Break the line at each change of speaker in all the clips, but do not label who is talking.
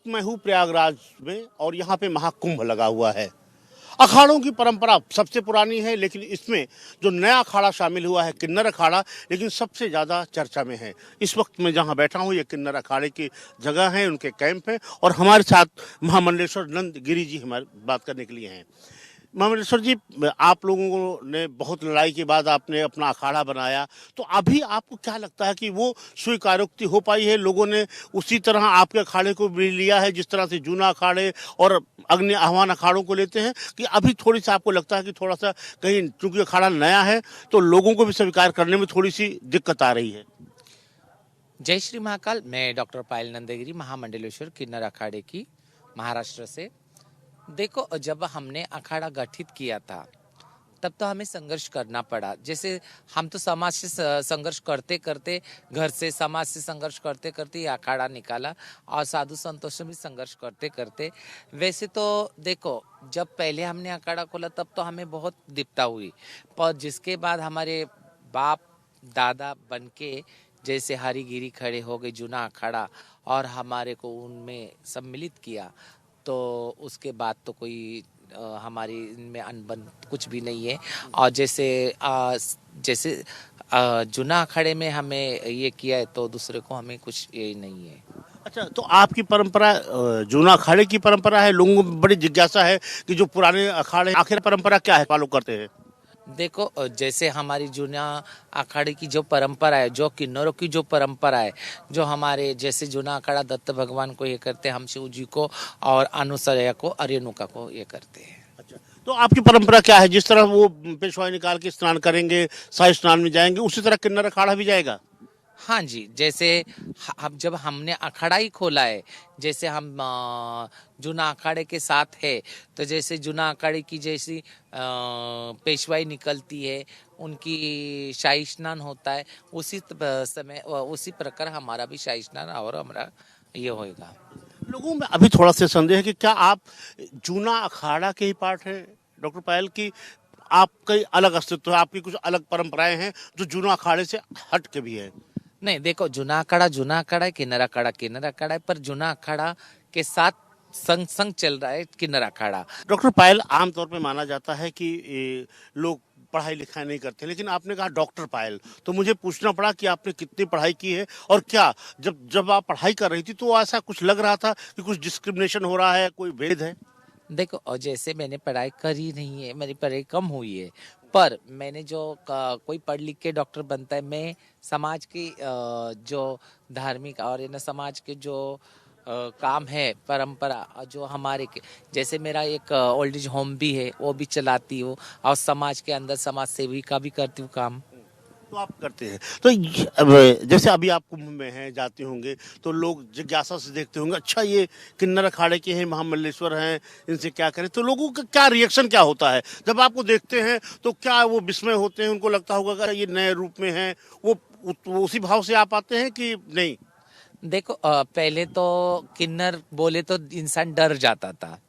वक्त मैं हूँ प्रयागराज में और यहाँ पे महाकुंभ लगा हुआ है। अखाड़ों की परंपरा सबसे पुरानी है, लेकिन इसमें जो नया अखाड़ा शामिल हुआ है किन्नर अखाड़ा, लेकिन सबसे ज़्यादा चर्चा में है। इस वक्त मैं जहाँ बैठा हूँ ये किन्नर अखाड़े की जगह है, उनके कैंप है और हमारे साथ महामंडलेश्वर नंद गिरी जी हमारे बात करने के लिए हैं। महामंडलेश्वर जी, आप लोगों ने बहुत लड़ाई के बाद आपने अपना अखाड़ा बनाया, तो अभी आपको क्या लगता है कि वो स्वीकारोक्ति हो पाई है? लोगों ने उसी तरह आपके अखाड़े को भी लिया है जिस तरह से जूना अखाड़े और अग्नि आह्वान अखाड़ों को लेते हैं, कि अभी थोड़ी सा आपको लगता है कि थोड़ा सा कहीं चूंकि अखाड़ा नया है तो लोगों को भी स्वीकार करने में थोड़ी सी दिक्कत आ रही है?
जय श्री महाकाल। मैं डॉक्टर पायल नंदगिरी, महामंडलेश्वर किन्नर अखाड़े की, महाराष्ट्र से। देखो, जब हमने अखाड़ा गठित किया था तब तो हमें संघर्ष करना पड़ा। जैसे हम तो समाज से संघर्ष करते करते, घर से समाज से संघर्ष करते करते ये अखाड़ा निकाला और साधु संतों से भी संघर्ष करते करते। वैसे तो देखो, जब पहले हमने अखाड़ा खोला तब तो हमें बहुत दिक्कत हुई, पर जिसके बाद हमारे बाप दादा बनके जैसे हरिगिरी खड़े हो गए जूना अखाड़ा और हमारे को उनमें सम्मिलित किया, तो उसके बाद तो कोई हमारी इनमें अनबन कुछ भी नहीं है। और जैसे जूना अखाड़े में हमें ये किया है तो दूसरे को हमें कुछ ये नहीं है।
अच्छा, तो आपकी परंपरा जूना अखाड़े की परंपरा है। लोगों में बड़ी जिज्ञासा है कि जो पुराने अखाड़े आखिर परंपरा क्या है, फॉलो करते हैं?
देखो, जैसे हमारी जूना अखाड़े की जो परंपरा है, जो किन्नरों की जो परंपरा है, जो हमारे जैसे जूना अखाड़ा दत्त भगवान को ये करते हैं, हम शिव जी को और अनुसया को, रेणुका को ये करते हैं।
अच्छा, तो आपकी परंपरा क्या है? जिस तरह वो पेशवाई निकाल के स्नान करेंगे, शाही स्नान में जाएंगे, उसी तरह किन्नर अखाड़ा भी जाएगा?
हाँ जी, जैसे हम जब हमने अखाड़ा ही खोला है, जैसे हम जूना अखाड़े के साथ है, तो जैसे जूना अखाड़े की जैसी पेशवाई निकलती है, उनकी शाही स्नान होता है, उसी समय उसी प्रकार हमारा भी शाही स्नान और हमारा ये होएगा।
लोगों में अभी थोड़ा सा संदेह है कि क्या आप जूना अखाड़ा के ही पार्ट हैं डॉक्टर पायल की? आपका अलग अस्तित्व है, आपकी कुछ अलग परंपराएं हैं जो जूना अखाड़े से हट के भी है?
नहीं, देखो, जूना अखाड़ा है, किन्नर अखाड़ा है, पर जूना अखाड़ा के साथ संग संग चल रहा है किन्नर अखाड़ा।
डॉक्टर पायल, आमतौर पे माना जाता है कि लोग पढ़ाई लिखाई नहीं करते, लेकिन आपने कहा डॉक्टर पायल, तो मुझे पूछना पड़ा कि आपने कितनी पढ़ाई की है और क्या जब जब आप पढ़ाई कर रही थी तो ऐसा कुछ लग रहा था कि कुछ डिस्क्रिमिनेशन हो रहा है, कोई भेद है?
देखो, और जैसे मैंने पढ़ाई करी नहीं है, मेरी पढ़ाई कम हुई है, पर मैंने जो कोई पढ़ लिख के डॉक्टर बनता है, मैं समाज की जो धार्मिक और ये ना समाज के जो काम है, परंपरा जो हमारे के, जैसे मेरा एक ओल्ड एज होम भी है, वो भी चलाती हूँ और समाज के अंदर समाज सेवी का भी करती हूँ काम।
तो आप करते हैं तो अब जैसे अभी आप कुंभ में हैं, जाते होंगे तो लोग जिज्ञासा से देखते होंगे, अच्छा ये किन्नर अखाड़े के हैं, महामल्लेश्वर हैं, इनसे क्या करें? तो लोगों का क्या रिएक्शन क्या होता है जब आपको देखते हैं? तो क्या वो विस्मय होते हैं, उनको लगता होगा कि ये नए रूप में हैं, वो उसी भाव से आप आते हैं कि नहीं?
देखो, पहले तो किन्नर बोले तो इंसान डर जाता था।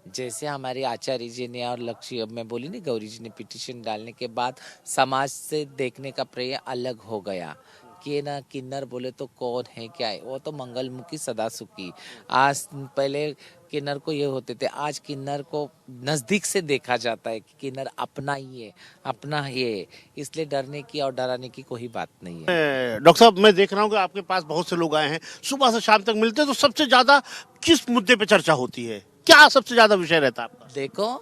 जैसे हमारे आचार्य जी ने और लक्ष्य, अब मैं बोली नहीं, गौरी जी ने पिटीशन डालने के बाद समाज से देखने का प्रयास अलग हो गया कि ना किन्नर बोले तो कौन है, क्या है, वो तो मंगलमुखी सदा सुखी। आज पहले किन्नर को ये होते थे, आज किन्नर को नजदीक से देखा जाता है कि किन्नर अपना ही है, अपना ही है, इसलिए डरने की और डराने की कोई बात नहीं है।
डॉक्टर साहब, मैं देख रहा हूँ कि आपके पास बहुत से लोग आए हैं, सुबह से शाम तक मिलते हैं, तो सबसे ज्यादा किस मुद्दे पे चर्चा होती है? क्या सबसे ज्यादा विषय रहता है आपका?
देखो,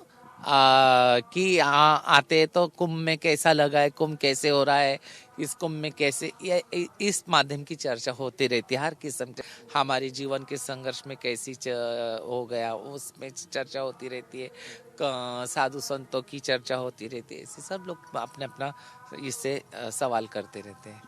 कि आते तो कुंभ में कैसा लगा है, कुंभ कैसे हो रहा है, इस कुंभ में कैसे, इस माध्यम की चर्चा होती रहती है। हर किस्म के हमारे जीवन के संघर्ष में कैसी हो गया, उसमें चर्चा होती रहती है। साधु संतों की चर्चा होती रहती है। ऐसे सब लोग अपने अपना इससे सवाल करते रहते हैं।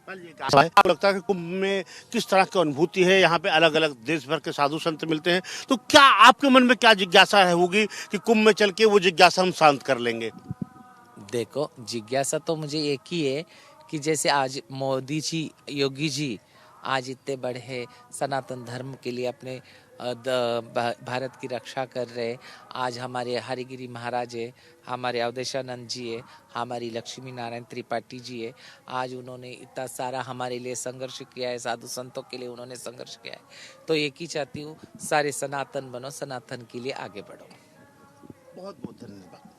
आपको लगता है कि कुंभ में किस तरह की अनुभूति है? यहाँ पे अलग अलग देश भर के साधु संत मिलते हैं, तो क्या आपके मन में क्या जिज्ञासा होगी कि कुंभ में चल के वो जिज्ञासा हम शांत कर लेंगे?
देखो, जिज्ञासा तो मुझे एक ही है कि जैसे आज मोदी जी, योगी जी आज इतने बड़े सनातन धर्म के लिए अपने भारत की रक्षा कर रहे। आज हमारे हरिगिरी महाराज है, हमारे अवधेशानंद जी है, हमारी लक्ष्मी नारायण त्रिपाठी जी है। आज उन्होंने इतना सारा हमारे लिए संघर्ष किया है, साधु संतों के लिए उन्होंने संघर्ष किया है। तो एक ही चाहती हूँ, सारे सनातन बनो, सनातन के लिए आगे बढ़ो।
बहुत बहुत धन्यवाद।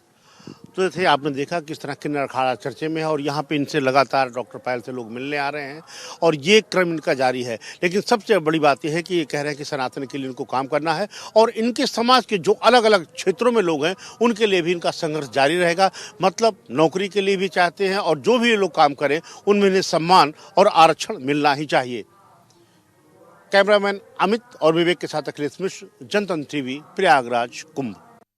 तो जैसे आपने देखा किस तरह किन्नर अखाड़ा चर्चे में है और यहाँ पे इनसे लगातार डॉक्टर पायल से लोग मिलने आ रहे हैं और ये क्रम इनका जारी है। लेकिन सबसे बड़ी बात यह है कि ये कह रहे हैं कि सनातन के लिए इनको काम करना है और इनके समाज के जो अलग अलग क्षेत्रों में लोग हैं उनके लिए भी इनका संघर्ष जारी रहेगा। मतलब नौकरी के लिए भी चाहते हैं और जो भी ये लोग काम करें उनमें इन्हें सम्मान और आरक्षण मिलना ही चाहिए। कैमरामैन अमित और विवेक के साथ अखिलेश मिश्र, जनतंत्र टीवी, प्रयागराज, कुंभ।